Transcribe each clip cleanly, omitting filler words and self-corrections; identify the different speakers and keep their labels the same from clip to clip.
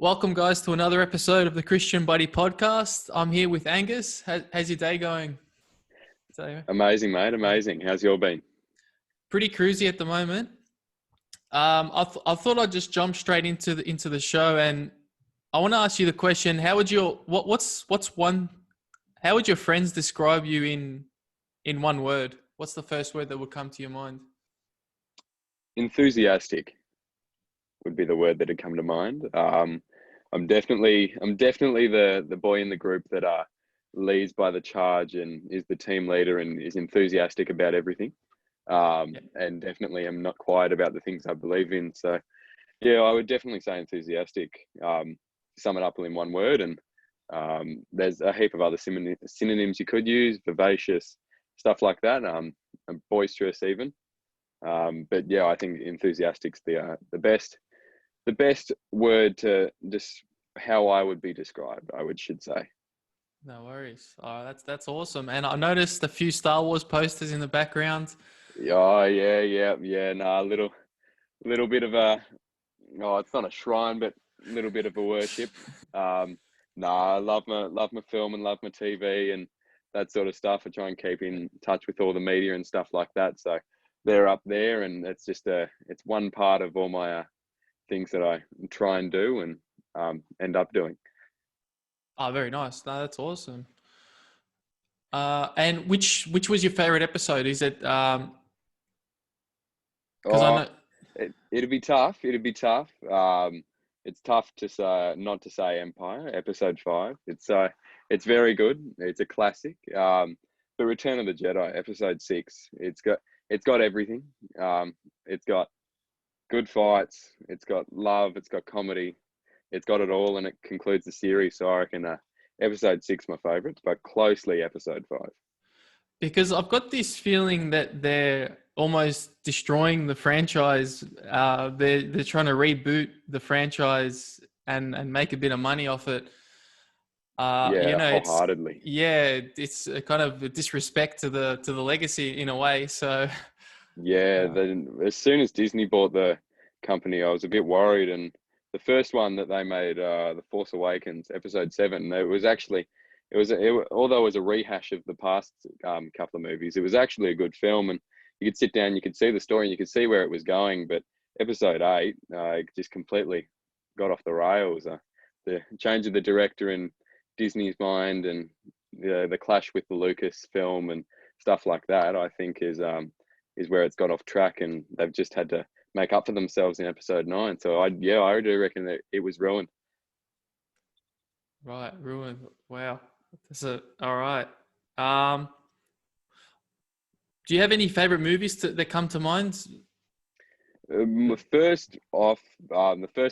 Speaker 1: Welcome, guys, to another episode of the Christian Buddy Podcast. I'm here with Angus. How's your day going?
Speaker 2: Amazing, mate. Amazing. How's your been?
Speaker 1: Pretty cruisy at the moment. I thought I'd just jump straight into the show, and I want to ask you the question: how would how would your friends describe you in one word? What's the first word that would come to your mind?
Speaker 2: Enthusiastic would be the word that had come to mind. I'm definitely the boy in the group that leads by the charge and is the team leader and is enthusiastic about everything. And definitely am not quiet about the things I believe in. So yeah, I would definitely say enthusiastic. Sum it up in one word, and there's a heap of other synonyms you could use: vivacious, stuff like that. And boisterous even. But yeah, I think enthusiastic's the best word to just how I would be described, should say.
Speaker 1: No worries. That's awesome. And I noticed a few Star Wars posters in the background.
Speaker 2: Oh yeah. Nah, a little bit of it's not a shrine, but a little bit of a worship. I love my film and love my TV and that sort of stuff. I try and keep in touch with all the media and stuff like that. So they're up there, and it's just it's one part of all my things that I try and do and end up doing.
Speaker 1: Oh, very nice. No, that's awesome. And which was your favorite episode? Is it? Because I know
Speaker 2: it'd be tough. It's tough to say not to say Empire episode 5. It's very good. It's a classic. But Return of the Jedi episode 6. It's got everything. It's got good fights. It's got love. It's got comedy. It's got it all, and it concludes the series. So I reckon episode 6 my favourite, but closely episode 5.
Speaker 1: Because I've got this feeling that they're almost destroying the franchise. They're trying to reboot the franchise and make a bit of money off it.
Speaker 2: Wholeheartedly.
Speaker 1: It's a kind of a disrespect to the legacy in a way. So
Speaker 2: as soon as Disney bought the company, I was a bit worried. And the first one that they made, The Force Awakens, episode 7, although it was a rehash of the past couple of movies, it was actually a good film, and you could sit down, you could see the story, and you could see where it was going. But episode 8 just completely got off the rails. The change of the director in Disney's mind, and the clash with the Lucas film and stuff like that, I think is where it's got off track, and they've just had to make up for themselves in episode 9. So I do reckon that it was ruined.
Speaker 1: Right, ruined. Wow. All right. Do you have any favorite movies that come to mind?
Speaker 2: The first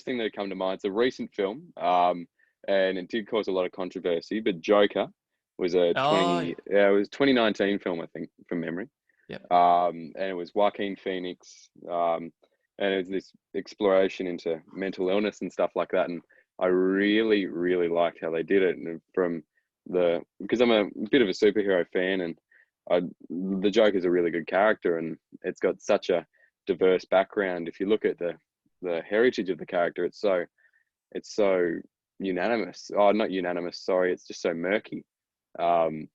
Speaker 2: thing that come to mind is a recent film, and it did cause a lot of controversy. But Joker was it was 2019 film, I think, from memory.
Speaker 1: Yeah.
Speaker 2: And it was Joaquin Phoenix, and it was this exploration into mental illness and stuff like that. And I really, really liked how they did it. And because I'm a bit of a superhero fan, and the Joker's a really good character, and it's got such a diverse background. If you look at the heritage of the character, it's so unanimous. Oh, not unanimous. Sorry, it's just so murky. And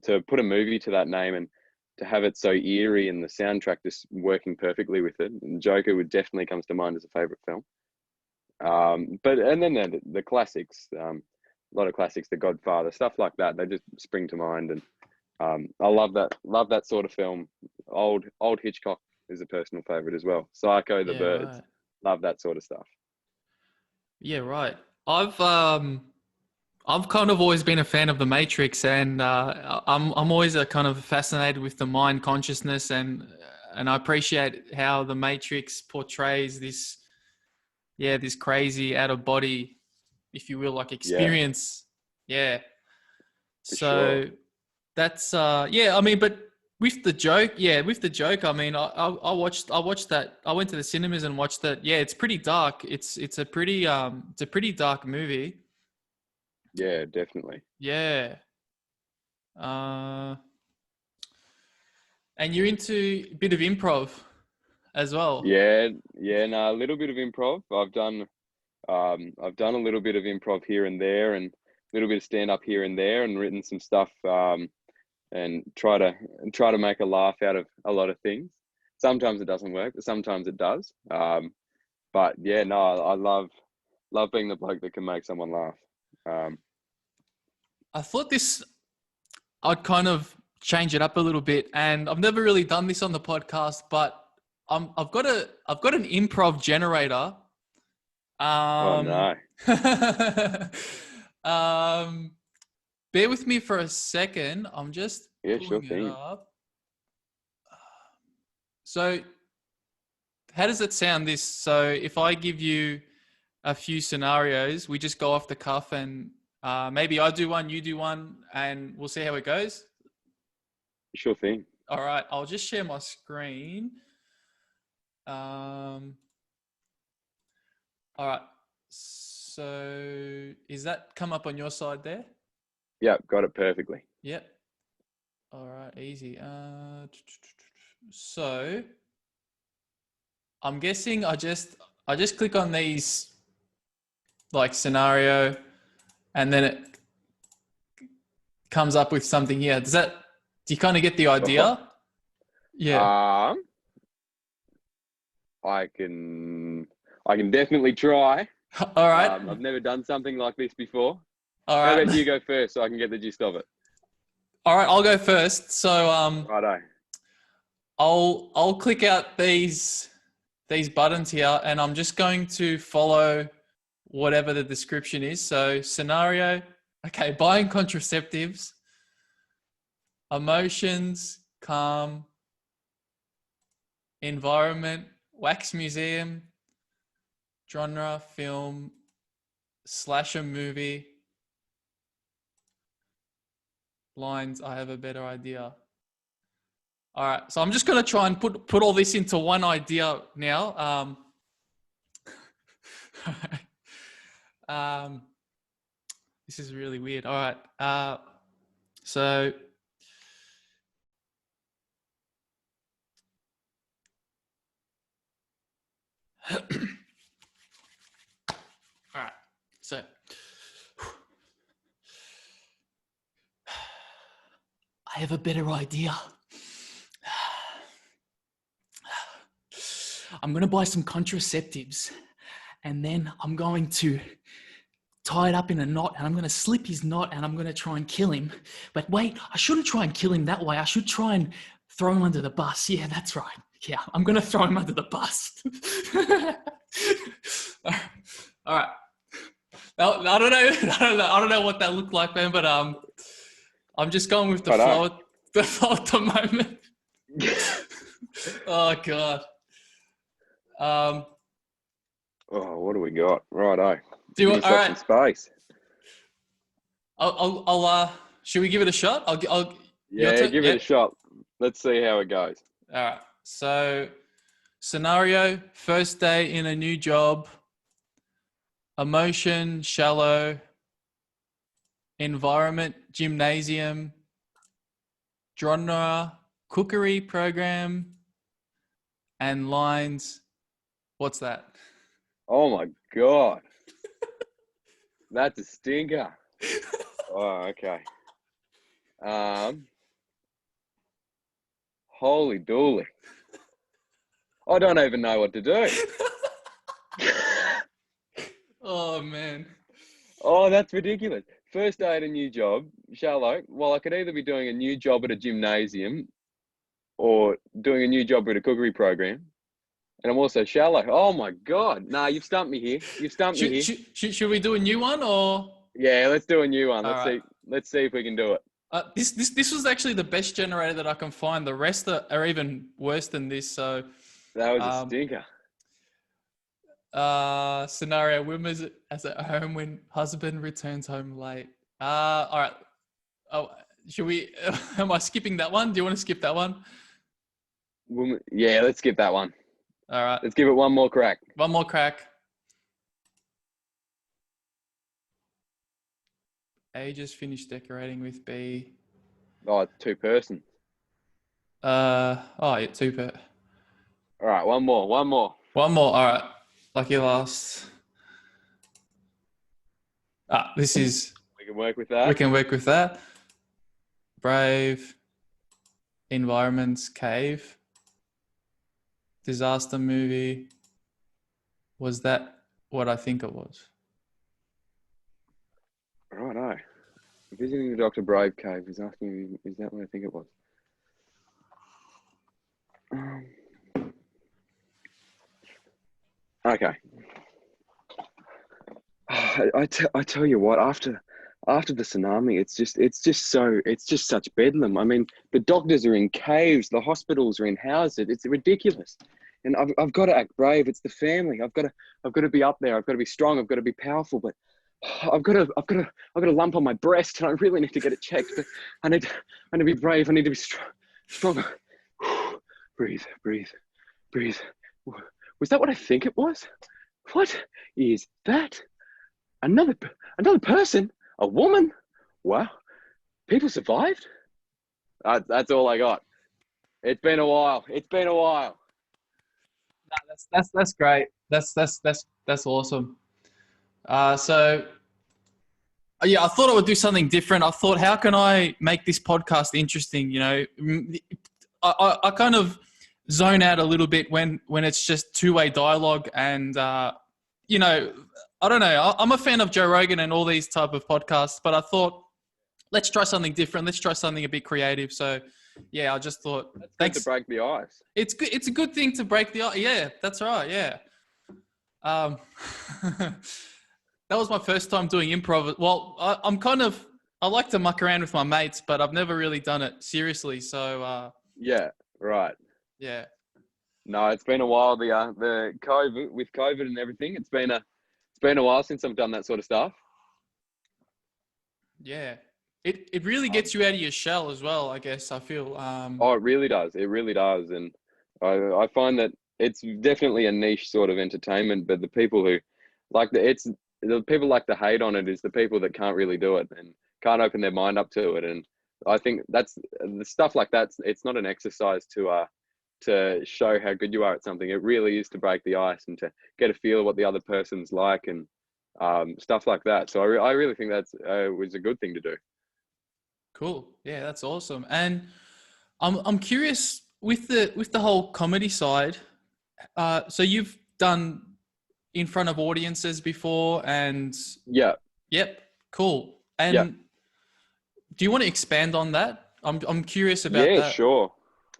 Speaker 2: to put a movie to that name and to have it so eerie and the soundtrack just working perfectly with it, and Joker would definitely comes to mind as a favorite film. And then the classics, a lot of classics, The Godfather, stuff like that. They just spring to mind, and I love that sort of film. Old Hitchcock is a personal favorite as well. Psycho, The Birds, right. Love that sort of stuff.
Speaker 1: Yeah, right. I've kind of always been a fan of The Matrix, and I'm always kind of fascinated with the mind consciousness, and I appreciate how The Matrix portrays this crazy out of body, if you will, like experience. Yeah. So sure. That's I mean, but with the joke, I mean, I watched that. I went to the cinemas and watched that. Yeah, it's pretty dark. It's a pretty dark movie.
Speaker 2: Yeah, definitely.
Speaker 1: Yeah. And you're into a bit of improv as well.
Speaker 2: Yeah, no, a little bit of improv. I've done I've done a little bit of improv here and there, and a little bit of stand up here and there, and written some stuff, and try to make a laugh out of a lot of things. Sometimes it doesn't work, but sometimes it does. But yeah, no, I love being the bloke that can make someone laugh.
Speaker 1: I thought I'd kind of change it up a little bit, and I've never really done this on the podcast, but I've got an improv generator.
Speaker 2: Oh no.
Speaker 1: Bear with me for a second. I'm just
Speaker 2: Sure
Speaker 1: pulling it
Speaker 2: thing.
Speaker 1: up. So how does it sound this? So if I give you a few scenarios, we just go off the cuff, and maybe I do one, you do one, and we'll see how it goes.
Speaker 2: Sure thing.
Speaker 1: All right. I'll just share my screen. All right. So is that come up on your side there?
Speaker 2: Yep, got it perfectly.
Speaker 1: Yep. All right, easy. So I'm guessing I just click on these like scenario, and then it comes up with something here. Do you kind of get the idea? Yeah.
Speaker 2: I can definitely try.
Speaker 1: All right.
Speaker 2: I've never done something like this before.
Speaker 1: All
Speaker 2: How
Speaker 1: right.
Speaker 2: about you go first so I can get the gist of it?
Speaker 1: All right, I'll go first. So
Speaker 2: Righto.
Speaker 1: I'll click out these buttons here, and I'm just going to follow whatever the description is. So scenario, okay, buying contraceptives, emotions, calm, environment, wax museum, genre, film, slasher movie, lines, I have a better idea. All right, so I'm just going to try and put all this into one idea now. This is really weird. All right, so all right, so I have a better idea. I'm going to buy some contraceptives, and then I'm going to tie it up in a knot, and I'm going to slip his knot, and I'm going to try and kill him. But wait, I shouldn't try and kill him that way. I should try and throw him under the bus. Yeah, that's right. Yeah, I'm going to throw him under the bus. All right. Now, I don't know what that looked like, man, but I'm just going with the flow at the moment. Oh God.
Speaker 2: Oh, what do we got? Righto.
Speaker 1: Do you want? All right.
Speaker 2: Some space.
Speaker 1: I'll. Should we give it a shot? I'll.
Speaker 2: Yeah, give it a shot. Let's see how it goes.
Speaker 1: All right. So, scenario: first day in a new job. Emotion: shallow. Environment: gymnasium. Genre: cookery program. And lines: what's that?
Speaker 2: Oh my God. That's a stinker. Oh, okay. Holy dooly. I don't even know what to do.
Speaker 1: Oh man.
Speaker 2: Oh, that's ridiculous. First day at a new job, shallow. Well, I could either be doing a new job at a gymnasium or doing a new job at a cookery program. And I'm also shallow. Oh my God. Nah, you've stumped me here.
Speaker 1: Should we do a new one or?
Speaker 2: Yeah, let's do a new one.
Speaker 1: All
Speaker 2: Let's see if we can do it.
Speaker 1: This was actually the best generator that I can find. The rest are even worse than this. So
Speaker 2: that was a stinker.
Speaker 1: Scenario: women is at home when husband returns home late. All right. Oh, should we? Am I skipping that one? Do you want to skip that one?
Speaker 2: Yeah, let's skip that one.
Speaker 1: All right.
Speaker 2: Let's give it one more crack.
Speaker 1: One more crack. A just finished decorating with B.
Speaker 2: Oh, two person.
Speaker 1: Yeah, two per.
Speaker 2: All right, one more.
Speaker 1: All right. Lucky last. This is,
Speaker 2: We can work with
Speaker 1: we
Speaker 2: that.
Speaker 1: can work with that. Brave, environments, cave, disaster movie. Was that what I think it was?
Speaker 2: Righto. Visiting the Dr. Brave cave is asking me, is that what I think it was? Okay. I tell you what, after the tsunami, it's just such bedlam. I mean, the doctors are in caves, the hospitals are in houses. It's ridiculous, and I've got to act brave. It's the family. I've got to be up there. I've got to be strong. I've got to be powerful. But I've got a lump on my breast, and I really need to get it checked. But I need to be brave. I need to be strong. Breathe, breathe, breathe. Was that what I think it was? What is that? Another person? A woman? Wow. People survived? That's all I got. It's been a while. It's been a while.
Speaker 1: That's great. That's awesome. So yeah, I thought I would do something different. I thought, how can I make this podcast interesting? You know, I kind of zone out a little bit when it's just two-way dialogue, and you know, I don't know. I'm a fan of Joe Rogan and all these type of podcasts, but I thought, let's try something different. Let's try something a bit creative. So yeah, I just thought,
Speaker 2: That's
Speaker 1: thanks.
Speaker 2: good to break the ice.
Speaker 1: It's good. It's a good thing to break the ice. Yeah, that's right. Yeah. That was my first time doing improv. Well, I like to muck around with my mates, but I've never really done it seriously. So
Speaker 2: Yeah, right.
Speaker 1: yeah.
Speaker 2: No, it's been a while. The COVID and everything. It's been a while since I've done that sort of stuff.
Speaker 1: Yeah. It really gets you out of your shell as well, I guess. I feel
Speaker 2: Oh, it really does. It really does. And I find that it's definitely a niche sort of entertainment, but the people who the people like to hate on it is the people that can't really do it and can't open their mind up to it. And I think that's the stuff like that. It's not an exercise to show how good you are at something. It really is to break the ice and to get a feel of what the other person's like and stuff like that. So I really think that's was a good thing to do.
Speaker 1: cool. Yeah, that's awesome. And I'm curious with the whole comedy side. So you've done in front of audiences before, and
Speaker 2: Yeah.
Speaker 1: yep, cool. And
Speaker 2: Yeah.
Speaker 1: do you want to expand on that? I'm curious about
Speaker 2: Yeah,
Speaker 1: that.
Speaker 2: sure.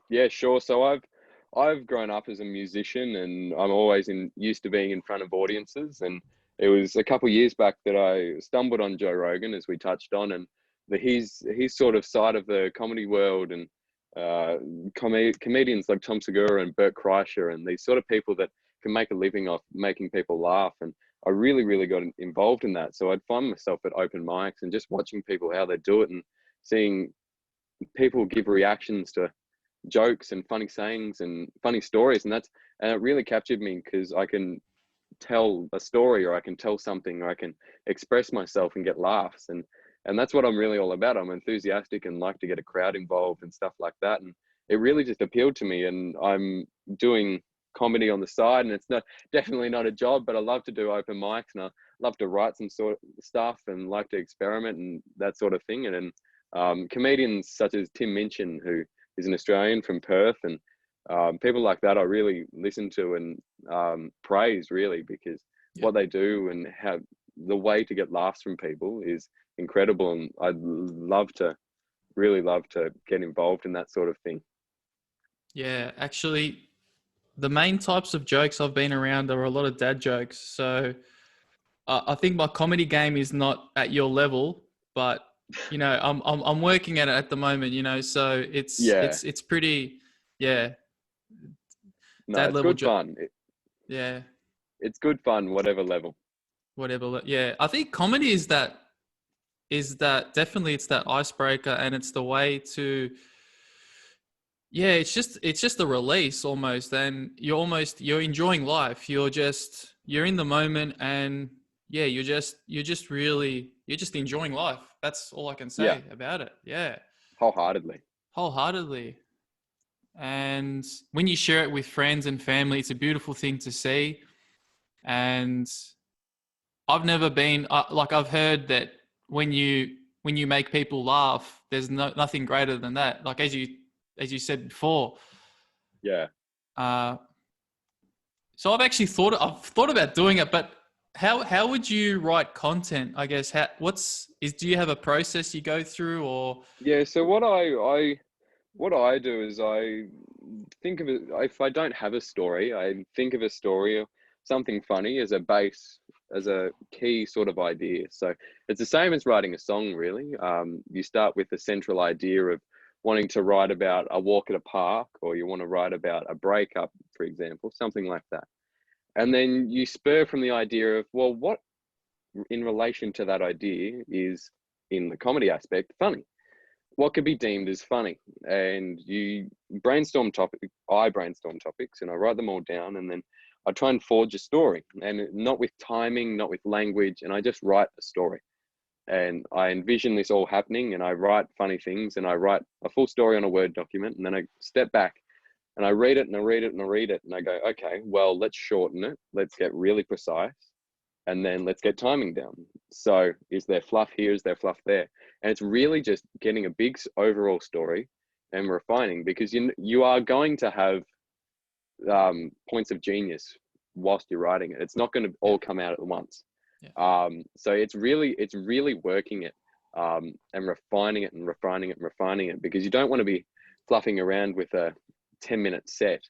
Speaker 2: Yeah, sure. So I've grown up as a musician, and I'm always used to being in front of audiences. And it was a couple of years back that I stumbled on Joe Rogan, as we touched on, and his sort of side of the comedy world, and comedians like Tom Segura and Bert Kreischer, and these sort of people that can make a living off making people laugh. And I really, really got involved in that. So I'd find myself at open mics and just watching people how they do it, and seeing people give reactions to jokes and funny sayings and funny stories, and it really captured me because I can tell a story, or I can tell something, or I can express myself and get laughs, and that's what I'm really all about. I'm enthusiastic and like to get a crowd involved and stuff like that, and it really just appealed to me. And I'm doing comedy on the side, and it's definitely not a job, but I love to do open mics, and I love to write some sort of stuff and like to experiment and that sort of thing. And comedians such as Tim Minchin, who is an Australian from Perth, and people like that I really listen to and praise, really, because what they do and how the way to get laughs from people is incredible. And I'd really love to get involved in that sort of thing.
Speaker 1: Yeah, actually, the main types of jokes I've been around are a lot of dad jokes. So I think my comedy game is not at your level, but you know, I'm working at it at the moment. You know, so it's pretty, yeah.
Speaker 2: No,
Speaker 1: Dad
Speaker 2: it's
Speaker 1: level
Speaker 2: good fun.
Speaker 1: Yeah,
Speaker 2: It's good fun, whatever level.
Speaker 1: whatever. Yeah, I think comedy is that definitely, it's that icebreaker, and it's the way to. Yeah, it's just a release almost, and you're enjoying life. You're in the moment, and yeah, you're just enjoying life. That's all I can
Speaker 2: Yeah,
Speaker 1: say about it. Yeah,
Speaker 2: wholeheartedly.
Speaker 1: wholeheartedly. And when you share it with friends and family, it's a beautiful thing to see. And I've never been like, I've heard that when you make people laugh, there's nothing greater than that. Like as you said before.
Speaker 2: Yeah.
Speaker 1: Uh, so I've thought about doing it, but how would you write content? I guess do you have a process you go through, or
Speaker 2: Yeah. So what I do is I think of it, if I don't have a story, I think of a story or something funny as a base, as a key sort of idea. So it's the same as writing a song, really. You start with the central idea of wanting to write about a walk at a park, or you want to write about a breakup, for example, something like that. And then you spur from the idea of, well, what in relation to that idea is, in the comedy aspect, funny? What could be deemed as funny? And you brainstorm topics. I brainstorm topics and I write them all down, and then I try and forge a story, and not with timing, not with language, and I just write a story. And I envision this all happening, and I write funny things, and I write a full story on a Word document, and then I step back and I read it and I read it and I read it, and I go, okay, well, let's shorten it. Let's get really precise, and then let's get timing down. So is there fluff here? Is there fluff there? And it's really just getting a big overall story and refining, because you are going to have points of genius whilst you're writing it. It's not going to all come out at once.
Speaker 1: yeah.
Speaker 2: So it's really working it, and refining it and refining it and refining it, because you don't want to be fluffing around with a 10-minute set,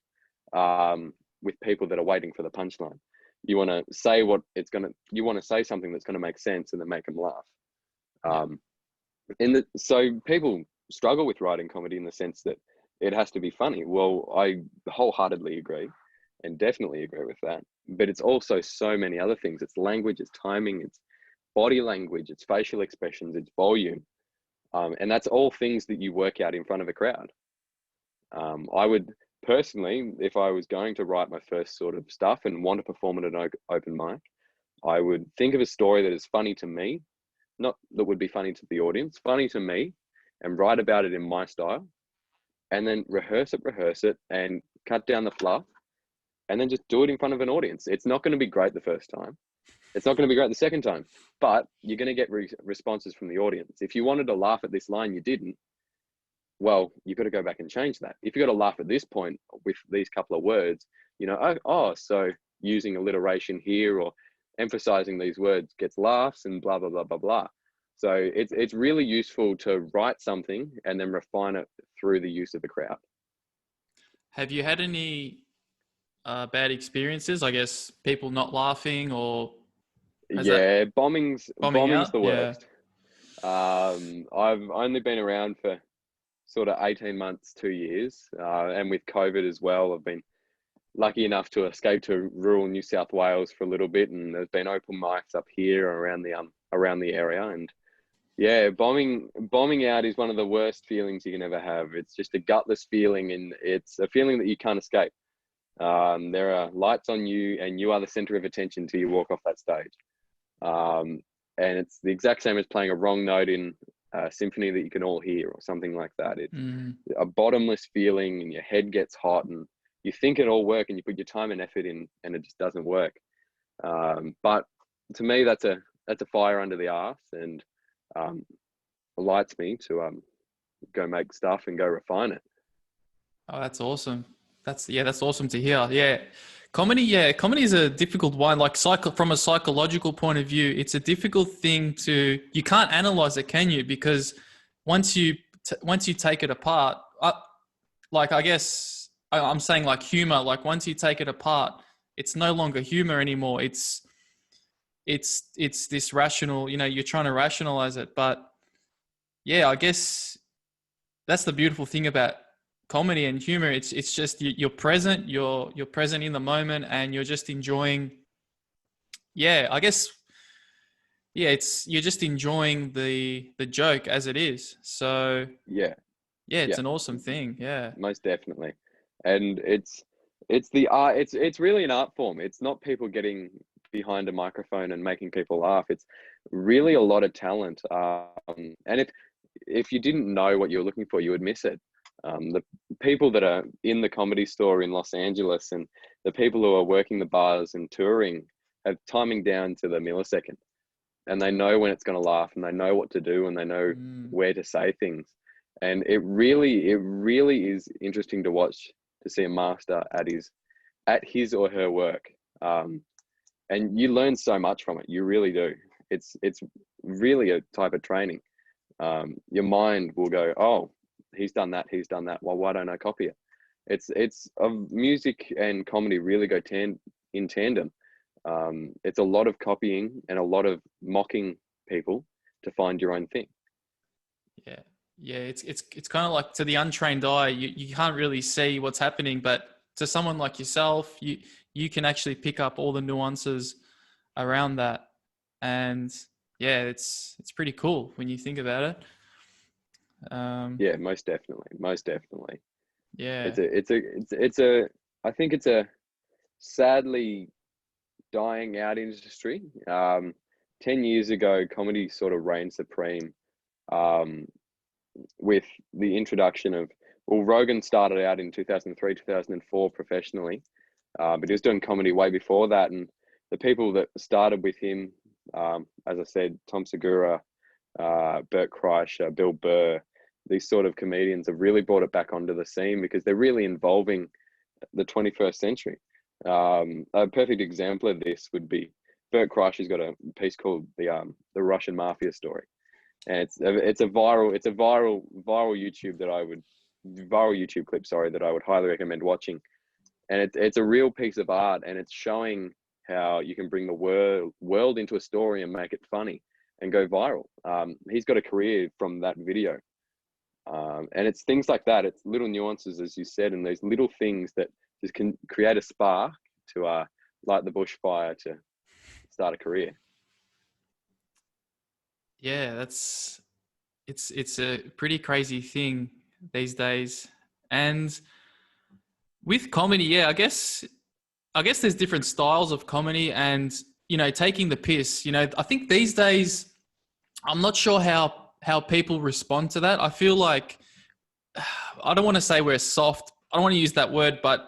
Speaker 2: with people that are waiting for the punchline. You want to say you want to say something that's going to make sense and then make them laugh. So people struggle with writing comedy in the sense that it has to be funny. Well, I wholeheartedly agree, and definitely agree with that. But it's also so many other things. It's language, it's timing, it's body language, it's facial expressions, it's volume. And that's all things that you work out in front of a crowd. I would personally, if I was going to write my first sort of stuff and want to perform at an open mic, I would think of a story that is funny to me, not that would be funny to the audience, funny to me, and write about it in my style, and then rehearse it, and cut down the fluff, and then just do it in front of an audience. It's not going to be great the first time. It's not going to be great the second time, but you're going to get responses from the audience. If you wanted to laugh at this line, you didn't. Well, you've got to go back and change that. If you've got to laugh at this point with these couple of words, so using alliteration here or emphasizing these words gets laughs and blah, blah, blah, blah, blah. So it's really useful to write something and then refine it through the use of the crowd.
Speaker 1: Have you had any bad experiences? I guess people not laughing, or
Speaker 2: bombing's
Speaker 1: out?
Speaker 2: the worst. I've only been around for sort of 18 months, 2 years. And with COVID as well, I've been lucky enough to escape to rural New South Wales for a little bit. And there's been open mics up here around the area. And yeah, bombing out is one of the worst feelings you can ever have. It's just a gutless feeling, and it's a feeling that you can't escape. There are lights on you, and you are the center of attention till you walk off that stage. And it's the exact same as playing a wrong note in a symphony that you can all hear, or something like that. It's a bottomless feeling, and your head gets hot, and you think it all work, and you put your time and effort in, and it just doesn't work. But to me, that's a fire under the arse, and lights me to go make stuff and go refine it.
Speaker 1: Oh, that's awesome. That's awesome to hear. Yeah. Comedy is a difficult one. Like from a psychological point of view, it's a difficult thing you can't analyze it, can you? Because once you take it apart, I guess I'm saying like humor, like once you take it apart, it's no longer humor anymore. It's this rational, you're trying to rationalize it. But yeah, I guess that's the beautiful thing about comedy and humor. It's just you're present, you're present in the moment, and you're just enjoying. Yeah, I guess. Yeah, you're just enjoying the joke as it is. So
Speaker 2: yeah,
Speaker 1: it's an awesome thing. Yeah,
Speaker 2: most definitely. And it's the art. It's really an art form. It's not people getting behind a microphone and making people laugh. It's really a lot of talent. And if you didn't know what you were looking for, you would miss it. The people that are in the Comedy Store in Los Angeles, and the people who are working the bars and touring, have timing down to the millisecond, and they know when it's going to laugh, and they know what to do, and they know where to say things. And it really is interesting to watch, to see a master at his or her work. And you learn so much from it. You really do. It's really a type of training. Your mind will go, oh, he's done that. Well, why don't I copy it? It's music and comedy really go in tandem. It's a lot of copying and a lot of mocking people to find your own thing.
Speaker 1: Yeah. It's kind of like, to the untrained eye, you can't really see what's happening, but to someone like yourself, you can actually pick up all the nuances around that. And yeah, it's pretty cool when you think about it.
Speaker 2: Yeah, most definitely.
Speaker 1: Yeah.
Speaker 2: I think it's a sadly dying out industry. 10 years ago, comedy sort of reigned supreme, with the introduction of, well, Rogan started out in 2003, 2004 professionally, but he was doing comedy way before that. And the people that started with him, as I said, Tom Segura, Bert Kreischer, Bill Burr, these sort of comedians have really brought it back onto the scene because they're really involving the 21st century. A perfect example of this would be Bert Kreischer's got a piece called the Russian Mafia Story, and it's a viral YouTube clip, that I would highly recommend watching. And it's a real piece of art, and it's showing how you can bring the world into a story and make it funny and go viral. He's got a career from that video. And it's things like that. It's little nuances, as you said, and those little things that just can create a spark to light the bushfire to start a career.
Speaker 1: Yeah, it's a pretty crazy thing these days. And with comedy, yeah, I guess there's different styles of comedy, and taking the piss. I think these days, I'm not sure how people respond to that. I feel like, I don't want to say we're soft. I don't want to use that word, but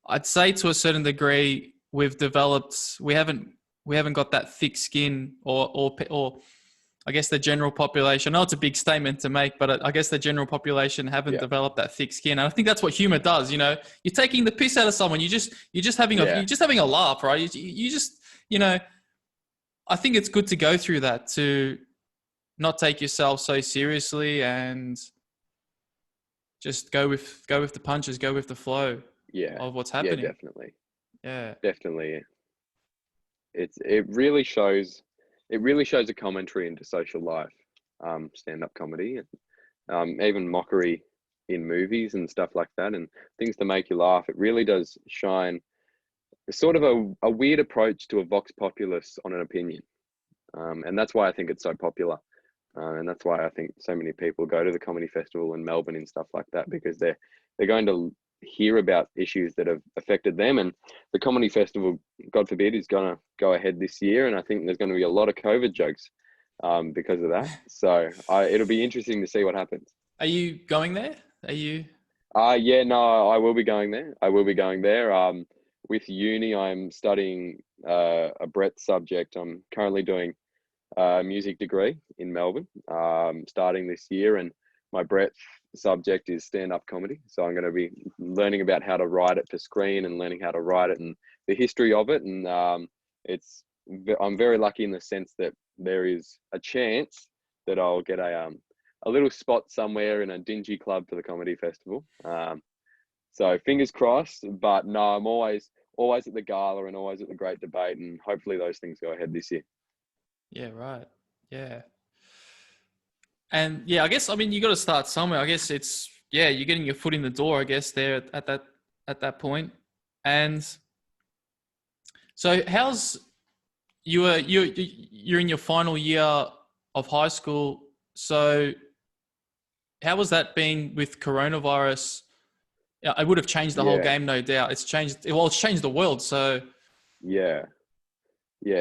Speaker 1: I'd say to a certain degree we haven't got that thick skin, or I guess the general population. I know it's a big statement to make, but I guess the general population haven't developed that thick skin. And I think that's what humor does. You're taking the piss out of someone. You're just having a laugh, right? You just, I think it's good to go through that, to not take yourself so seriously and just go with the punches, go with the flow of what's happening.
Speaker 2: Yeah, definitely. It really shows a commentary into social life, stand-up comedy, and even mockery in movies and stuff like that, and things to make you laugh. It really does shine sort of a weird approach to a vox populus on an opinion, and that's why I think it's so popular. And that's why I think so many people go to the comedy festival in Melbourne and stuff like that, because they're going to hear about issues that have affected them. And the comedy festival, God forbid, is going to go ahead this year, and I think there's going to be a lot of COVID jokes because of that. So it'll be interesting to see what happens.
Speaker 1: Are you going there? Are you?
Speaker 2: Yeah, no, I will be going there. With uni, I'm studying a breadth subject. I'm currently doing a music degree in Melbourne, starting this year, and my breadth subject is stand-up comedy. So I'm going to be learning about how to write it for screen, and learning how to write it and the history of it. And I'm very lucky in the sense that there is a chance that I'll get a little spot somewhere in a dingy club for the comedy festival. So fingers crossed. But no, I'm always at the gala and always at the great debate, and hopefully those things go ahead this year.
Speaker 1: Yeah, right. Yeah. And yeah, I guess, you got to start somewhere. I guess you're getting your foot in the door, I guess, there at that point. And so you're in your final year of high school. So how was that being with coronavirus? It would have changed the whole game, no doubt. It's changed the world. So
Speaker 2: yeah.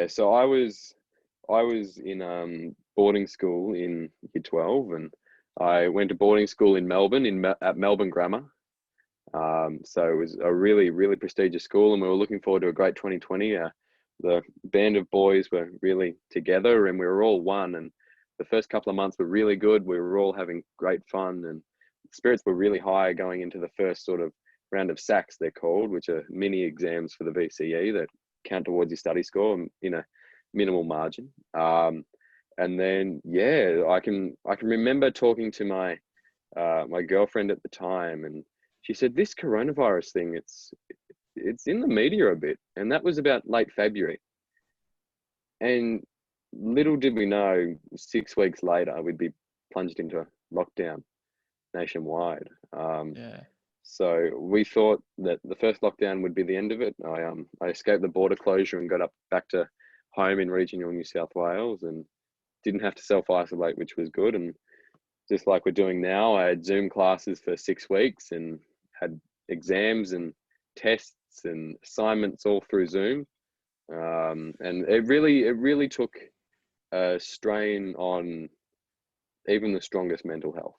Speaker 2: So I was in boarding school in year 12, and I went to boarding school in Melbourne at Melbourne Grammar. So it was a really, really prestigious school, and we were looking forward to a great 2020. the band of boys were really together, and we were all one. And the first couple of months were really good. We were all having great fun, and spirits were really high going into the first sort of round of SACs, they're called, which are mini exams for the VCE that count towards your study score in a minimal margin. And then, yeah, I can remember talking to my my girlfriend at the time, and she said, this coronavirus thing, it's in the media a bit. And that was about late February. And little did we know, 6 weeks later, we'd be plunged into lockdown nationwide.
Speaker 1: Yeah.
Speaker 2: So we thought that the first lockdown would be the end of it. I escaped the border closure and got back to home in regional New South Wales, and didn't have to self-isolate, which was good. And just like we're doing now, I had Zoom classes for 6 weeks and had exams and tests and assignments all through Zoom. And it really took a strain on even the strongest mental health.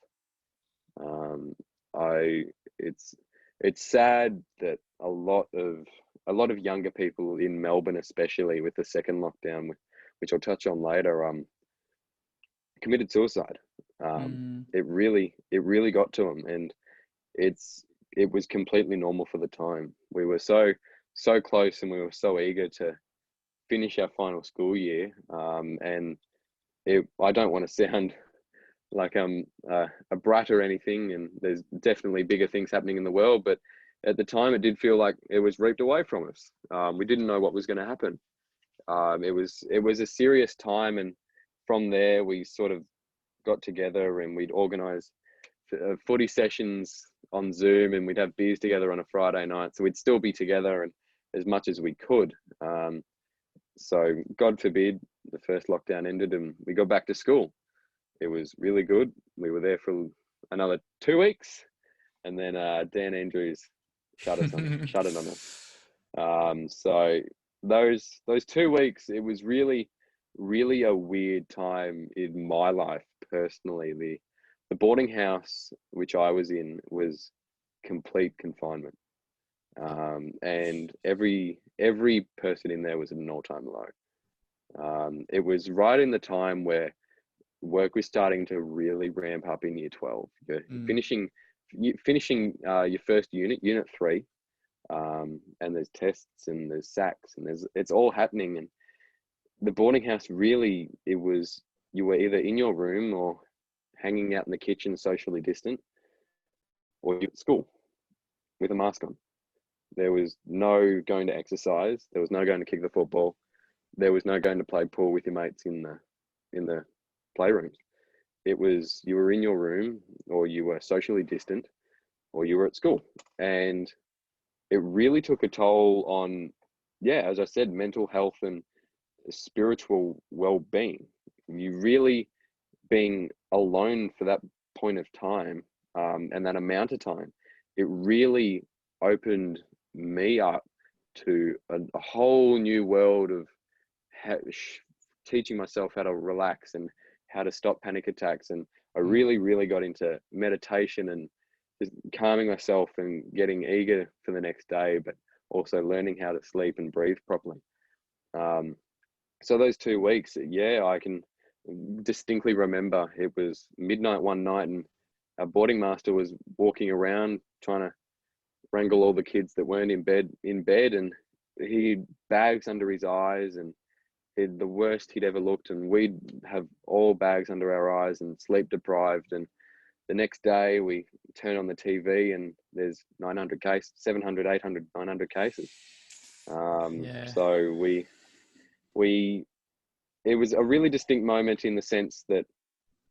Speaker 2: It's sad that a lot of younger people in Melbourne, especially with the second lockdown, which I'll touch on later, committed suicide. It really got to them, and it was completely normal for the time. We were so close, and we were so eager to finish our final school year. And I don't want to sound like I'm a brat or anything, and there's definitely bigger things happening in the world, but at the time it did feel like it was reaped away from us. We didn't know what was going to happen. It was a serious time, and from there we sort of got together, and we'd organise footy sessions on Zoom, and we'd have beers together on a Friday night, so we'd still be together and as much as we could. So God forbid the first lockdown ended and we got back to school. It was really good. We were there for another 2 weeks, and then Dan Andrews shut it on us. So those 2 weeks, it was really a weird time in my life personally. The boarding house which I was in was complete confinement, and every person in there was at an all-time low. It was right in the time where work was starting to really ramp up in year 12. You're finishing your first unit 3, and there's tests and there's SACs and it's all happening. And the boarding house really, you were either in your room or hanging out in the kitchen socially distant, or you're at school with a mask on. There was no going to exercise, there was no going to kick the football, there was no going to play pool with your mates in the playrooms. It was, you were in your room, or you were socially distant, or you were at school. And it really took a toll on, as I said, mental health and spiritual well-being. You really being alone for that point of time, and that amount of time, it really opened me up to a whole new world of teaching myself how to relax and how to stop panic attacks. And I really got into meditation and just calming myself and getting eager for the next day, but also learning how to sleep and breathe properly. So those 2 weeks, I can distinctly remember it was midnight one night, and our boarding master was walking around trying to wrangle all the kids that weren't in bed, and he had bags under his eyes, and the worst he'd ever looked, and we'd have all bags under our eyes and sleep deprived. And the next day we turn on the TV and there's 900 cases, 700, 800, 900 cases. So it was a really distinct moment in the sense that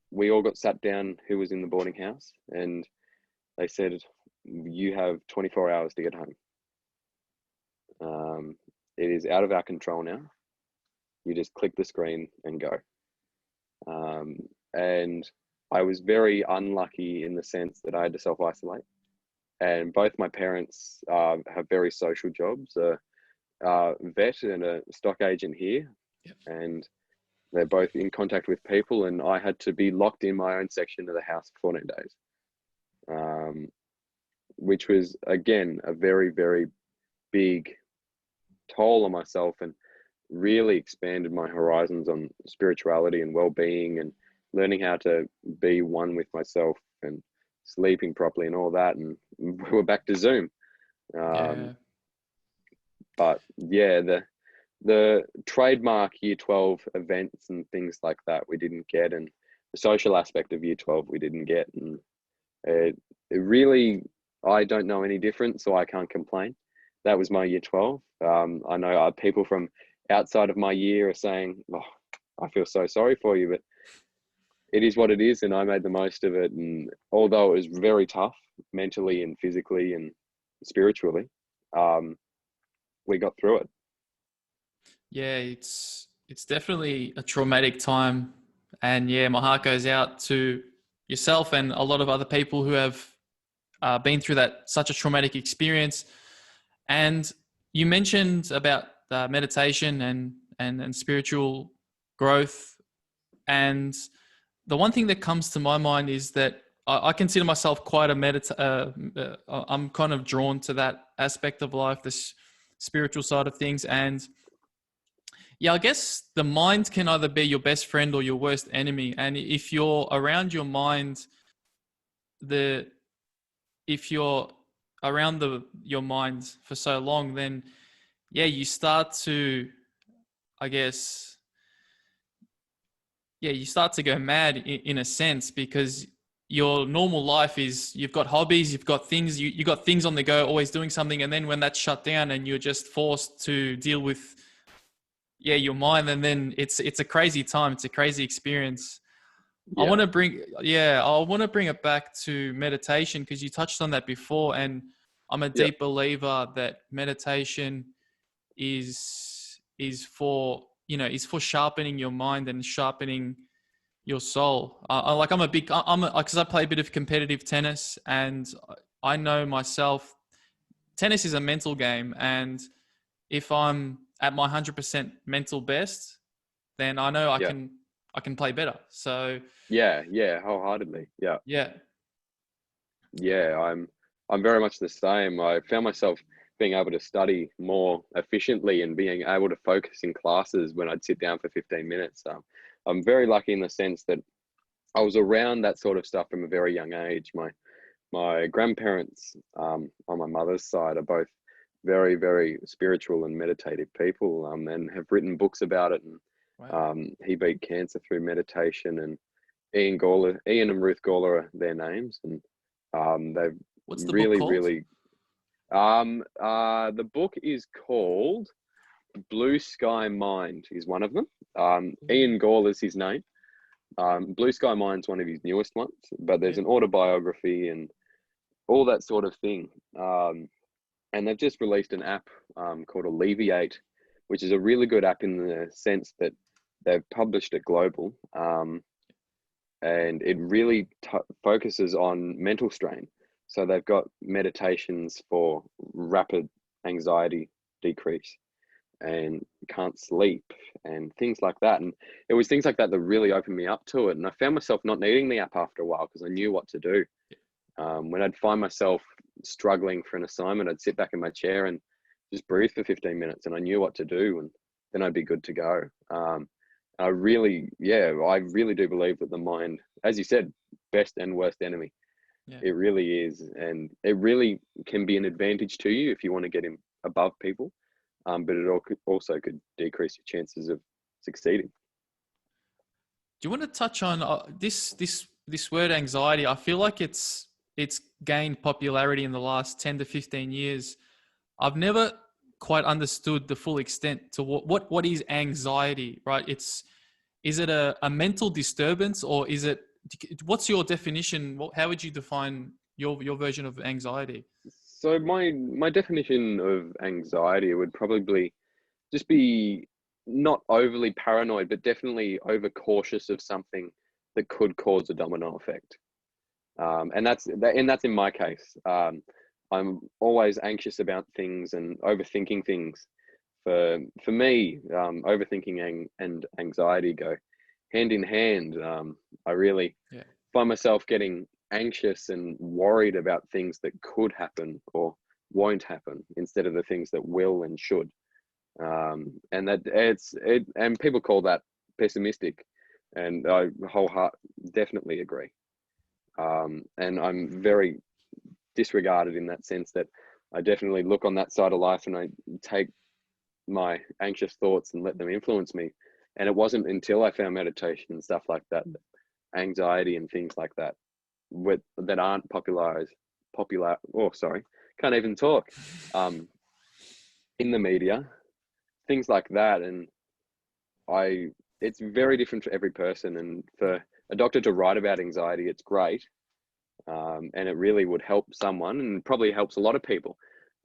Speaker 2: we all got sat down who was in the boarding house, and they said, you have 24 hours to get home. It is out of our control now. You just click the screen and go. And I was very unlucky in the sense that I had to self-isolate. And both my parents have very social jobs, a vet and a stock agent here.
Speaker 1: Yep.
Speaker 2: And they're both in contact with people, and I had to be locked in my own section of the house for 14 days, which was, again, a very, very big toll on myself. And really expanded my horizons on spirituality and well-being, and learning how to be one with myself and sleeping properly and all that. And we're back to Zoom.
Speaker 1: Yeah.
Speaker 2: But yeah, the trademark year 12 events and things like that we didn't get, and the social aspect of year 12 we didn't get. And it really, I don't know any different, so I can't complain. That was my year 12. I know people from outside of my year are saying, oh, I feel so sorry for you, but it is what it is, and I made the most of it. And although it was very tough mentally and physically and spiritually, we got through it.
Speaker 1: Yeah, it's definitely a traumatic time, and yeah, my heart goes out to yourself and a lot of other people who have been through such a traumatic experience. And you mentioned about meditation and spiritual growth, and the one thing that comes to my mind is that I consider myself quite I'm kind of drawn to that aspect of life, this spiritual side of things. And yeah, I guess the mind can either be your best friend or your worst enemy. And if you're around your mind, if you're around your mind for so long, then yeah, you start to, I guess, yeah, you start to go mad in a sense, because your normal life is, you've got hobbies, you've got things, you got things on the go, always doing something. And then when that's shut down and you're just forced to deal with, yeah, your mind, and then it's a crazy time. It's a crazy experience.
Speaker 2: Yeah.
Speaker 1: I want to bring it back to meditation, because you touched on that before. And I'm a deep believer that meditation is for, is for sharpening your mind and sharpening your soul. Because I play a bit of competitive tennis, and I know myself, tennis is a mental game. And if I'm at my 100% mental best, then I know I can play better. So
Speaker 2: yeah, wholeheartedly.
Speaker 1: yeah,
Speaker 2: I'm very much the same. I found myself being able to study more efficiently and being able to focus in classes when I'd sit down for 15 minutes. I'm very lucky in the sense that I was around that sort of stuff from a very young age. My grandparents on my mother's side are both very, very spiritual and meditative people, and have written books about it. And
Speaker 1: wow.
Speaker 2: he beat cancer through meditation. And Ian and Ruth Gawler are their names. And they've
Speaker 1: What's the book
Speaker 2: really,
Speaker 1: called?
Speaker 2: really. The book is called Blue Sky Mind, is one of them. Ian Gawler is his name. Blue Sky Mind's one of his newest ones, but there's an autobiography and all that sort of thing. And they've just released an app called Alleviate, which is a really good app in the sense that they've published it global, and it really focuses on mental strain. So they've got meditations for rapid anxiety decrease and can't sleep and things like that. And it was things like that that really opened me up to it. And I found myself not needing the app after a while, because I knew what to do. When I'd find myself struggling for an assignment, I'd sit back in my chair and just breathe for 15 minutes, and I knew what to do, and then I'd be good to go. I really do believe that the mind, as you said, best and worst enemy.
Speaker 1: Yeah.
Speaker 2: It really is. And it really can be an advantage to you if you want to get him above people. But it also could decrease your chances of succeeding.
Speaker 1: Do you want to touch on this word anxiety? I feel like it's gained popularity in the last 10 to 15 years. I've never quite understood the full extent to what is anxiety, right? Is it a mental disturbance, or is it, what's your definition? How would you define your version of anxiety?
Speaker 2: So my definition of anxiety would probably just be not overly paranoid, but definitely overcautious of something that could cause a domino effect. And that's in my case. I'm always anxious about things and overthinking things. For me, overthinking and anxiety go hand in hand. I really find myself getting anxious and worried about things that could happen or won't happen, instead of the things that will and should. And and people call that pessimistic, and I definitely agree. And I'm very disregarded in that sense, that I definitely look on that side of life and I take my anxious thoughts and let them influence me. And it wasn't until I found meditation and stuff like that, anxiety and things like that, that aren't can't even talk, in the media, things like that. And it's very different for every person. And for a doctor to write about anxiety, it's great. And it really would help someone, and probably helps a lot of people.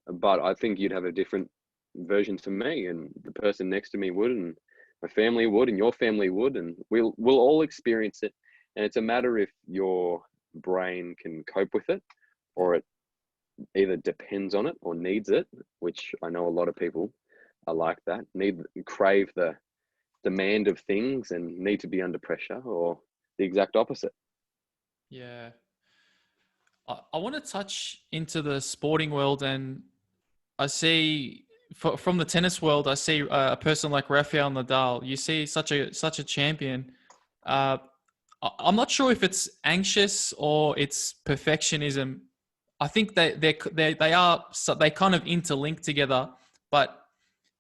Speaker 2: But I think you'd have a different version to me, and the person next to me would, and my family would, and your family would, and we'll all experience it. And it's a matter if your brain can cope with it, or it either depends on it or needs it, which I know a lot of people are like that, crave the demand of things and need to be under pressure, or the exact opposite.
Speaker 1: Yeah. I want to touch into the sporting world, and I see from the tennis world, I see a person like Rafael Nadal. You see such a champion. I'm not sure if it's anxious or it's perfectionism. I think they kind of interlink together. But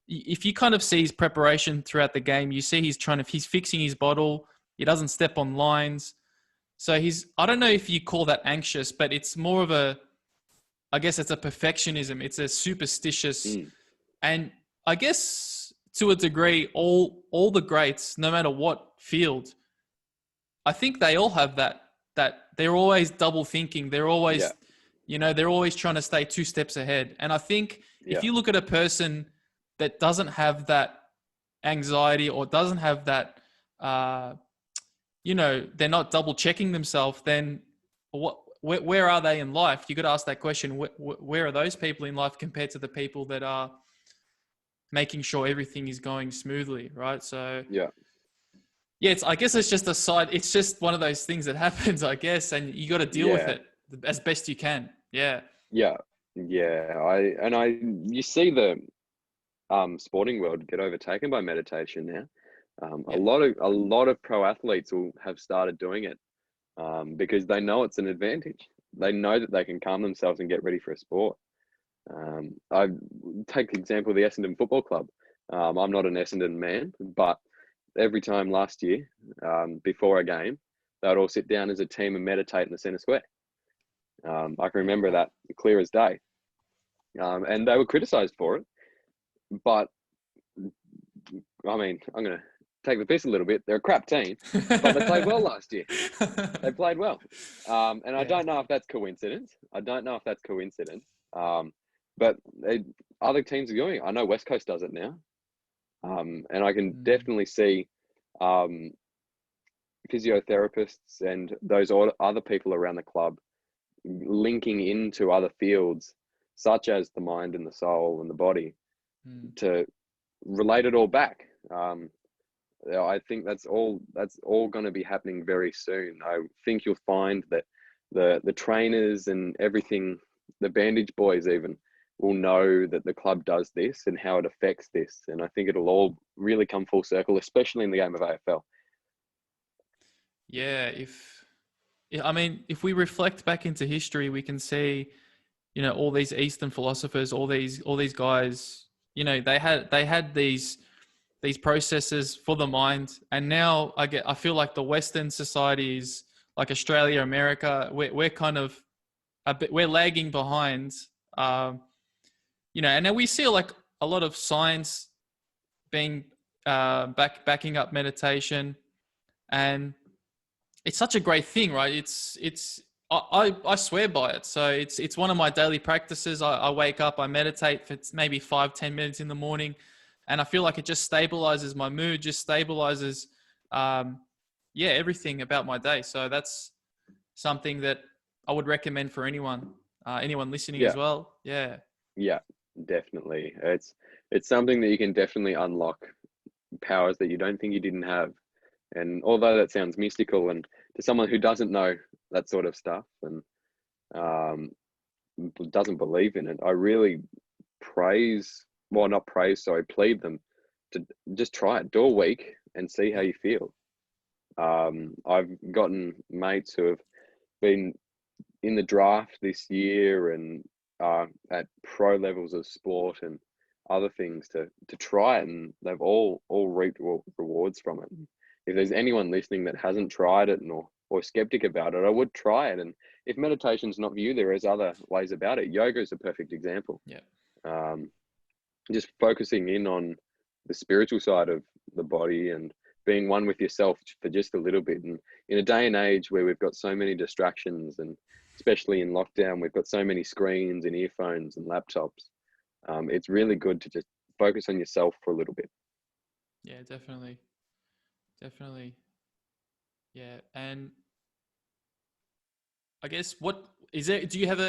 Speaker 1: if you kind of see his preparation throughout the game, you see he's fixing his bottle. He doesn't step on lines. So I don't know if you call that anxious, but it's more of I guess it's a perfectionism. It's a superstitious, and I guess to a degree, all the greats, no matter what field, I think they all have that they're always double thinking. They're always, they're always trying to stay 2 steps ahead. And I think if you look at a person that doesn't have that anxiety, or doesn't have that, they're not double checking themselves, then where are they in life? You got to ask that question. Where are those people in life compared to the people that are making sure everything is going smoothly, right? So I guess it's just it's just one of those things that happens, I guess, and you got to deal with it as best you can. You see the sporting world get overtaken by meditation now. A lot of pro athletes will have started doing it, because they know it's an advantage. They know that they can calm themselves and get ready for a sport. I take the example of the Essendon Football Club. I'm not an Essendon man, but every time last year, before a game, they'd all sit down as a team and meditate in the centre square. I can remember that clear as day. And they were criticised for it. But, I mean, I'm going to take the piss a little bit. They're a crap team, but they played well last year. They played well. And I don't know if that's coincidence. But other teams are doing it. I know West Coast does it now. And I can definitely see physiotherapists and those other people around the club linking into other fields, such as the mind and the soul and the body, to relate it all back. I think that's all going to be happening very soon. I think you'll find that the trainers and everything, the bandage boys even, will know that the club does this and how it affects this. And I think it'll all really come full circle, especially in the game of AFL. Yeah, if we reflect back into history, we can see, all these Eastern philosophers, all these guys, they had these processes for the mind. And now I feel like the Western societies, like Australia, America, we're kind of we're lagging behind. And then we see like a lot of science being backing up meditation, and it's such a great thing, right? I swear by it. So it's one of my daily practices. I wake up, I meditate for maybe 5-10 minutes in the morning, and I feel like it just stabilizes my mood, just stabilizes, everything about my day. So that's something that I would recommend for anyone listening as well. Yeah,
Speaker 2: definitely. It's something that you can definitely unlock powers that you don't think you didn't have. And although that sounds mystical, and to someone who doesn't know that sort of stuff and doesn't believe in it, I really praise well, not praise, sorry, plead them to just try it, do a week and see how you feel. I've gotten mates who have been in the draft this year and at pro levels of sport and other things to try it, and they've all reaped rewards from it. If there's anyone listening that hasn't tried it or skeptic about it, I would try it. And if meditation's not for you, there is other ways about it. Yoga is a perfect example.
Speaker 1: Yeah.
Speaker 2: Just focusing in on the spiritual side of the body and being one with yourself for just a little bit. And in a day and age where we've got so many distractions, and especially in lockdown, we've got so many screens and earphones and laptops. It's really good to just focus on yourself for a little bit.
Speaker 1: Yeah, definitely. Yeah. And I guess do you have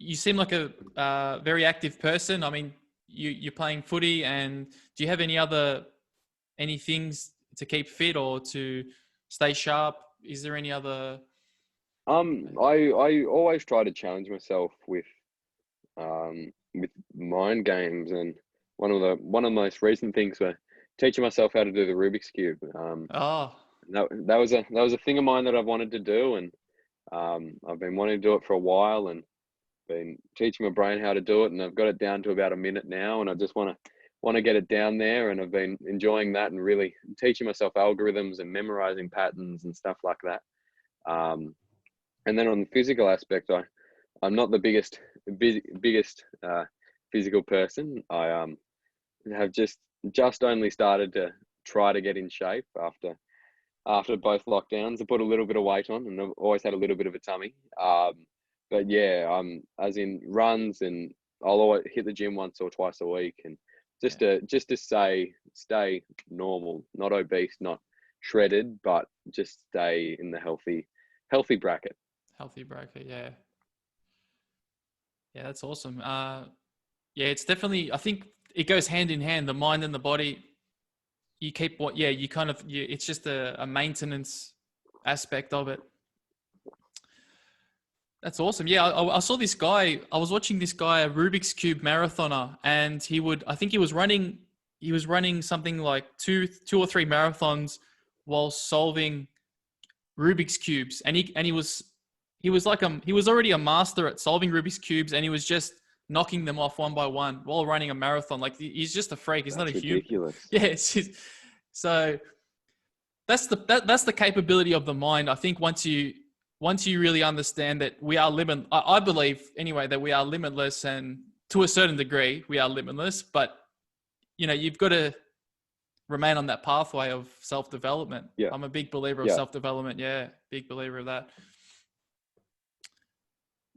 Speaker 1: you seem like a very active person. I mean, you're playing footy, and do you have any things to keep fit or to stay sharp? Is there any other?
Speaker 2: I always try to challenge myself with mind games, and one of the most recent things were teaching myself how to do the Rubik's Cube. That was a thing of mine that I've wanted to do, and I've been wanting to do it for a while, and been teaching my brain how to do it, and I've got it down to about a minute now, and I just want to get it down there, and I've been enjoying that and really teaching myself algorithms and memorizing patterns and stuff like that. And then on the physical aspect, I'm not the biggest physical person. I have just only started to try to get in shape after both lockdowns. I put a little bit of weight on, and I've always had a little bit of a tummy. But yeah, as in runs, and I'll always hit the gym once or twice a week, and just to stay normal, not obese, not shredded, but just stay in the healthy bracket.
Speaker 1: Healthy bracket, yeah. Yeah, that's awesome. Yeah, it's definitely, I think it goes hand in hand, the mind and the body. You keep it's just a maintenance aspect of it. That's awesome. Yeah, I saw this guy. I was watching this guy, a Rubik's Cube marathoner, and I think he was running something like two or three marathons while solving Rubik's Cubes. And he was already a master at solving Rubik's Cubes, and he was just knocking them off one by one while running a marathon. Like, he's just a freak. He's not a human. Yeah. So that's the capability of the mind. I think once you really understand that we are I believe anyway that we are limitless, and to a certain degree we are limitless, but you've got to remain on that pathway of self-development.
Speaker 2: Yeah.
Speaker 1: I'm a big believer of self-development. Yeah. Big believer of that.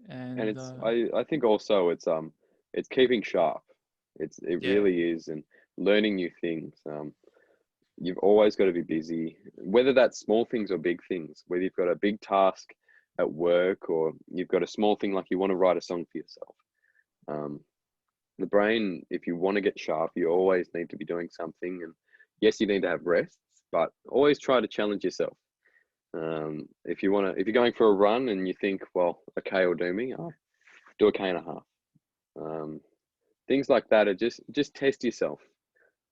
Speaker 1: And it's,
Speaker 2: I think also it's keeping sharp. It really is, and learning new things. You've always got to be busy, whether that's small things or big things, whether you've got a big task at work or you've got a small thing like you want to write a song for yourself. The brain, if you want to get sharp, you always need to be doing something. And yes, you need to have rests, but always try to challenge yourself. If you're going for a run and you think, well, a K will do me, I'll do a K and a half. Things like that are just test yourself.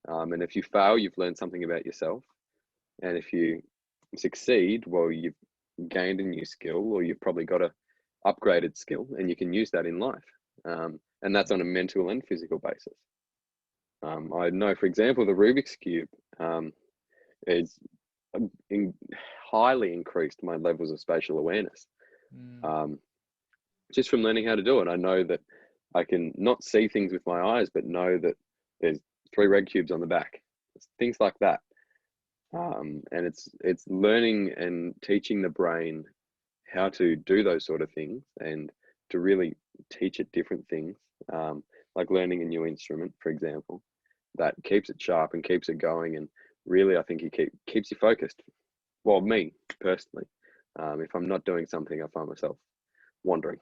Speaker 2: And if you fail, you've learned something about yourself. And if you succeed, well, you've gained a new skill, or you've probably got a upgraded skill, and you can use that in life. And that's on a mental and physical basis. I know, for example, the Rubik's Cube is highly increased my levels of spatial awareness. Just from learning how to do it. I know that I can not see things with my eyes, but know that there's 3 red cubes on the back, things like that. And it's learning and teaching the brain how to do those sort of things, and to really teach it different things, like learning a new instrument, for example, that keeps it sharp and keeps it going. And really, I think it keeps you focused. Well, me personally, if I'm not doing something, I find myself wandering.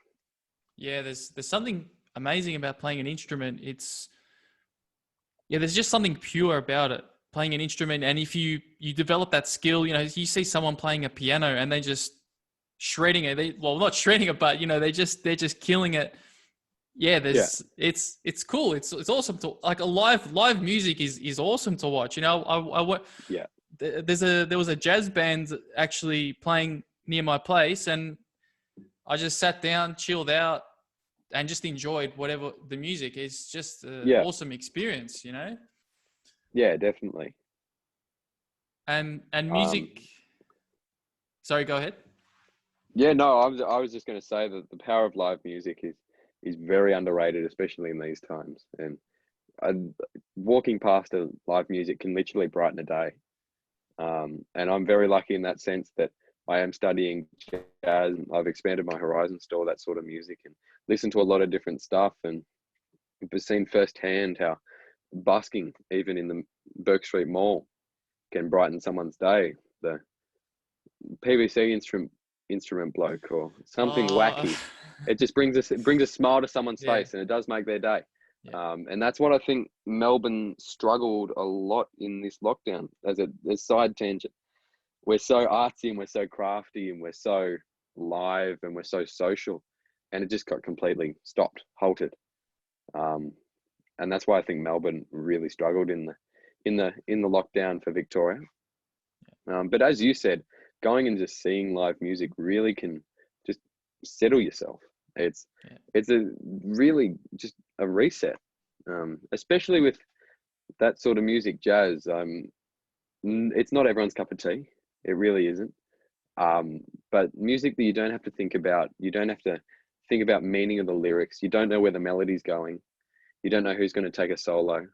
Speaker 1: Yeah, there's something amazing about playing an instrument. There's just something pure about it, playing an instrument. And if you develop that skill, you see someone playing a piano and they just shredding it. Not shredding it, but they're just killing it. yeah,
Speaker 2: Yeah,
Speaker 1: it's cool. It's awesome to like a live music is awesome to watch. You know,
Speaker 2: yeah,
Speaker 1: there was a jazz band actually playing near my place, and I just sat down, chilled out, and just enjoyed whatever the music. It's just an
Speaker 2: yeah,
Speaker 1: awesome experience, you know.
Speaker 2: yeah, definitely.
Speaker 1: And
Speaker 2: Um,
Speaker 1: music. Sorry, go ahead.
Speaker 2: yeah, no, I was just going to say that the power of live music is very underrated, especially in these times. And I, walking past a live music can literally brighten a day. And I'm very lucky in that sense that I am studying jazz. I've expanded my horizons to all that sort of music and listen to a lot of different stuff. And I've seen firsthand how busking, even in the Burke Street Mall, can brighten someone's day. The PVC instrument bloke or something
Speaker 1: Oh,
Speaker 2: wacky. It just brings a smile to someone's
Speaker 1: yeah,
Speaker 2: face, and it does make their day.
Speaker 1: yeah,
Speaker 2: And that's what I think Melbourne struggled a lot in this lockdown. As a side tangent, we're so artsy and we're so crafty and we're so live and we're so social, and it just got completely stopped, halted. Um, and that's why I think Melbourne really struggled in the lockdown for Victoria. But as you said, going and just seeing live music really can just settle yourself. It's
Speaker 1: yeah,
Speaker 2: it's a really just a reset, especially with that sort of music, jazz. It's not everyone's cup of tea. It really isn't. But music that you don't have to think about. You don't have to think about meaning of the lyrics. You don't know where the melody's going. You don't know who's going to take a solo.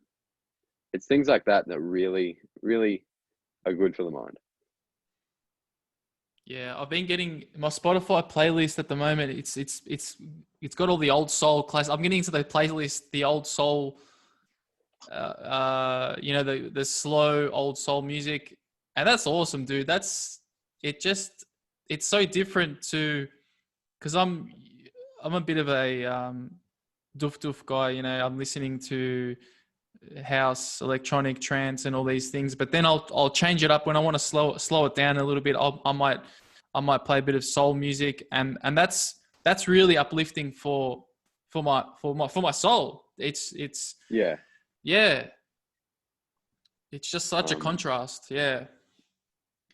Speaker 2: It's things like that that really, really are good for the mind.
Speaker 1: yeah. I've been getting my Spotify playlist at the moment. It's got all the old soul class. I'm getting into the playlist, the old soul, you know, the slow old soul music, and that's awesome, dude. That's it. Just it's so different to because I'm a bit of a doof doof guy. You know, I'm listening to house, electronic, trance, and all these things. But then I'll change it up when I want to slow it down a little bit. I might play a bit of soul music, and that's really uplifting for my soul. It's
Speaker 2: Yeah.
Speaker 1: yeah, it's just such a
Speaker 2: Um,
Speaker 1: contrast. Yeah.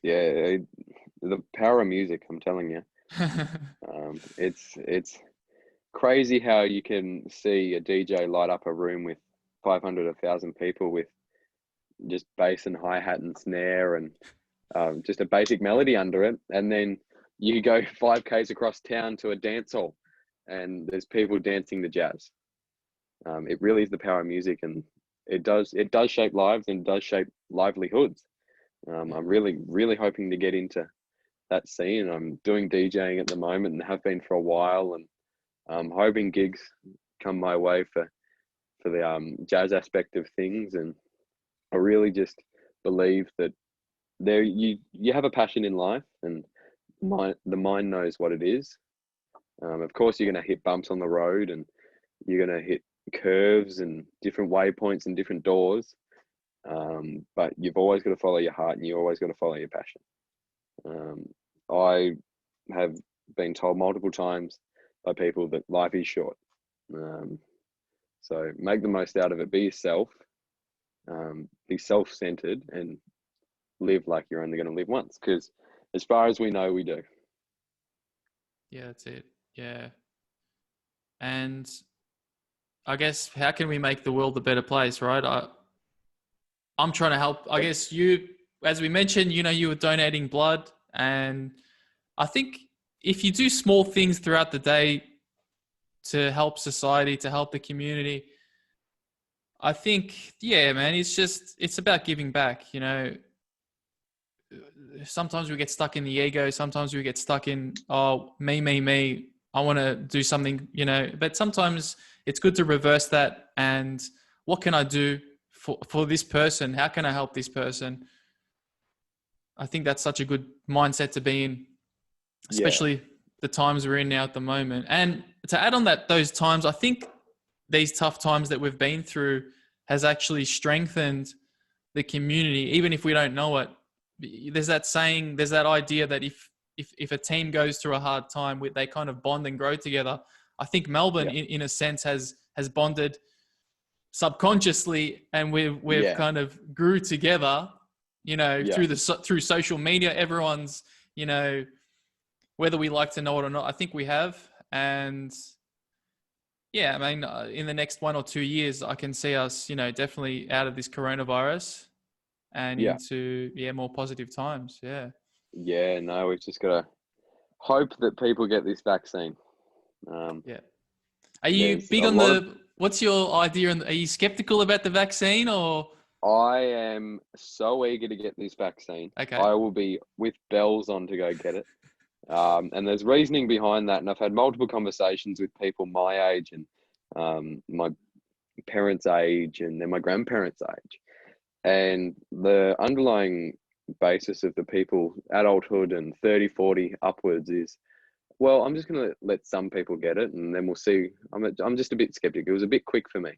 Speaker 2: yeah, the power of music, I'm telling you. It's crazy how you can see a DJ light up a room with 500, 1,000 people with just bass and hi-hat and snare and just a basic melody under it. And then you go 5Ks across town to a dance hall and there's people dancing to jazz. It really is the power of music, and it does shape lives and does shape livelihoods.
Speaker 1: Yeah.
Speaker 2: I'm really, really hoping to get into that scene. I'm doing DJing at the moment and have been for a while, and I'm hoping gigs come my way for the jazz aspect of things. And I really just believe that you have a passion in life, and the mind knows what it is. Of course, you're going to hit bumps on the road, and you're going to hit curves and different waypoints and different doors. But you've always got to follow your heart, and you always got to follow your passion. Um, I have been told multiple times by people that life is short. Um, so make the most out of it. Be yourself. Be self-centered, and live like you're only going to live once. Because as far as we know, we do.
Speaker 1: Yeah, that's it. Yeah. And I guess how can we make the world a better place, right? I'm trying to help. I
Speaker 2: Yep.
Speaker 1: guess you, as we mentioned, you know, you were donating blood, and I think if you do small things throughout the day to help society, to help the community, I think, yeah, man, it's about giving back. You know, sometimes we get stuck in the ego. Sometimes we get stuck in, oh, me. I want to do something, you know, but sometimes it's good to reverse that. And what can I do for this person? How can I help this person? I think that's such a good mindset to be in,
Speaker 2: Yeah.
Speaker 1: especially the times we're in now at the moment. And to add on that, those times, I think these tough times that we've been through has actually strengthened the community, even if we don't know it. There's that saying, there's that idea that if a team goes through a hard time, they kind of bond and grow together. I think Melbourne,
Speaker 2: Yeah.
Speaker 1: in a sense, has bonded subconsciously, and we've
Speaker 2: Yeah.
Speaker 1: kind of grew together,
Speaker 2: Yeah.
Speaker 1: through social media. Everyone's, whether we like to know it or not, I think we have. And yeah, I mean, in the next 1 or 2 years, I can see us, definitely out of this coronavirus and
Speaker 2: Yeah.
Speaker 1: into, more positive times. Yeah.
Speaker 2: Yeah. No, we've just got to hope that people get this vaccine.
Speaker 1: Yeah. Are you
Speaker 2: There's
Speaker 1: big
Speaker 2: a
Speaker 1: on
Speaker 2: lot of,
Speaker 1: what's your idea? Are you skeptical about the vaccine or?
Speaker 2: I am so eager to get this vaccine.
Speaker 1: Okay.
Speaker 2: I will be with bells on to go get it. And there's reasoning behind that. And I've had multiple conversations with people my age and my parents' age and then my grandparents' age. And the underlying basis of the people, adulthood and 30, 40 upwards is, well, I'm just going to let some people get it and then we'll see. I'm just a bit skeptical. It was a bit quick for me.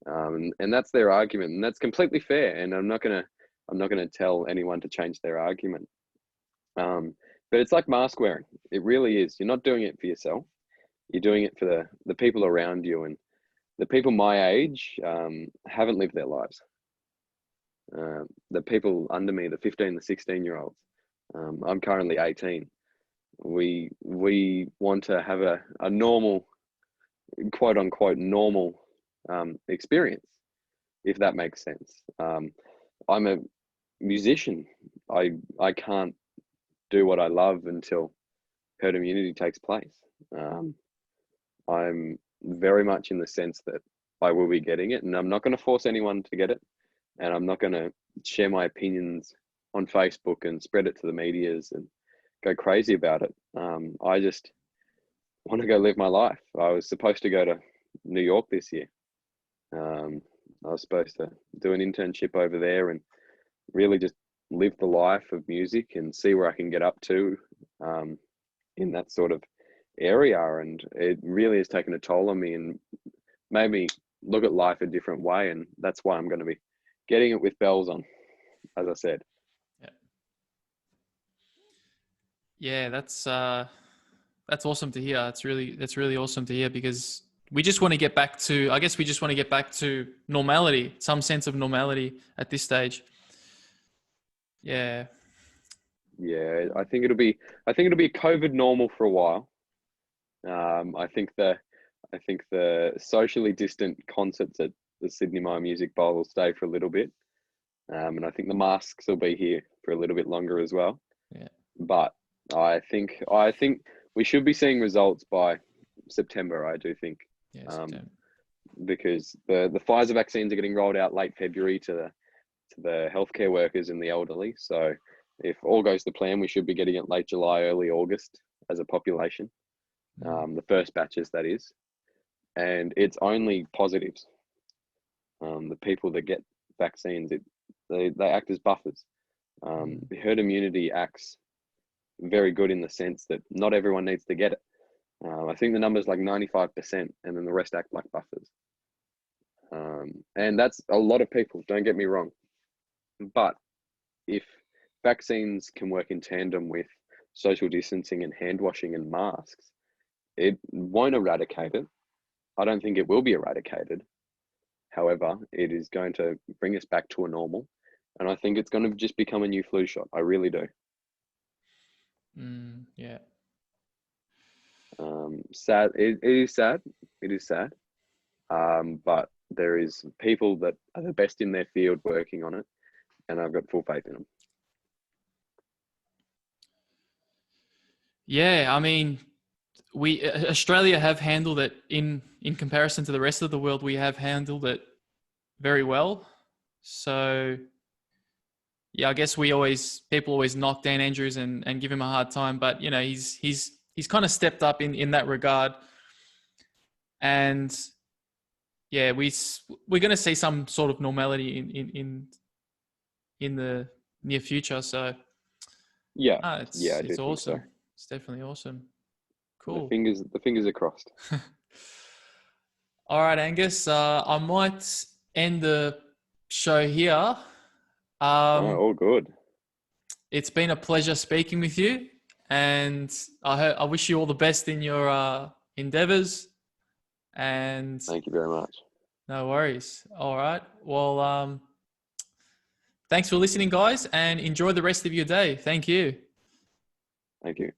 Speaker 2: And that's their argument. And that's completely fair. And I'm not going to tell anyone to change their argument. But it's like mask wearing. It really is. You're not doing it for yourself. You're doing it for the people around you. And the people my age haven't lived their lives. The people under me, the 15, the 16-year-olds, I'm currently 18. We want to have a normal, quote unquote, normal experience, if that makes sense. I'm a musician. I can't do what I love until herd immunity takes place. I'm very much in the sense that I will be getting it, and I'm not going to force anyone to get it, and I'm not going to share my opinions on Facebook and spread it to the medias and go crazy about it. I just want to go live my life. I was supposed to go to New York this year. I was supposed to do an internship over there and really just live the life of music and see where I can get up to in that sort of area. And it really has taken a toll on me and made me look at life a different way. And that's why I'm going to be getting it with bells on, as I said.
Speaker 1: Yeah, that's awesome to hear. That's really awesome to hear, because we just want to get back to, I guess we just want to get back to normality, some sense of normality at this stage. Yeah.
Speaker 2: Yeah, I think it'll be COVID normal for a while. I think the socially distant concerts at the Sydney Myer Music Bowl will stay for a little bit. And I think the masks will be here for a little bit longer as well.
Speaker 1: Yeah.
Speaker 2: But I think we should be seeing results by September, I do think.
Speaker 1: Yeah, September.
Speaker 2: Because the Pfizer vaccines are getting rolled out late February to the healthcare workers and the elderly. So if all goes to plan, we should be getting it late July, early August as a population. The first batches, that is. And it's only positives. The people that get vaccines, they act as buffers. The herd immunity acts very good in the sense that not everyone needs to get it. I think the number's like 95%, and then the rest act like buffers. And that's a lot of people, don't get me wrong. But if vaccines can work in tandem with social distancing and hand washing and masks, it won't eradicate it. I don't think it will be eradicated. However, it is going to bring us back to a normal. And I think it's going to just become a new flu shot. I really do.
Speaker 1: Yeah.
Speaker 2: Sad. It is sad. It is sad. But there is people that are the best in their field working on it, and I've got full faith in them.
Speaker 1: Yeah, I mean, Australia have handled it in comparison to the rest of the world. We have handled it very well. So yeah, I guess people always knock Dan Andrews and give him a hard time, but he's kind of stepped up in that regard. And yeah, we're going to see some sort of normality in the near future. So
Speaker 2: Yeah,
Speaker 1: it's awesome. So. It's definitely awesome. Cool.
Speaker 2: The fingers are crossed.
Speaker 1: All right, Angus. I might end the show here.
Speaker 2: All good.
Speaker 1: It's been a pleasure speaking with you, and I wish you all the best in your endeavors. And
Speaker 2: Thank you very much.
Speaker 1: no worries. All right. Well, thanks for listening, guys, and enjoy the rest of your day. Thank you.
Speaker 2: Thank you.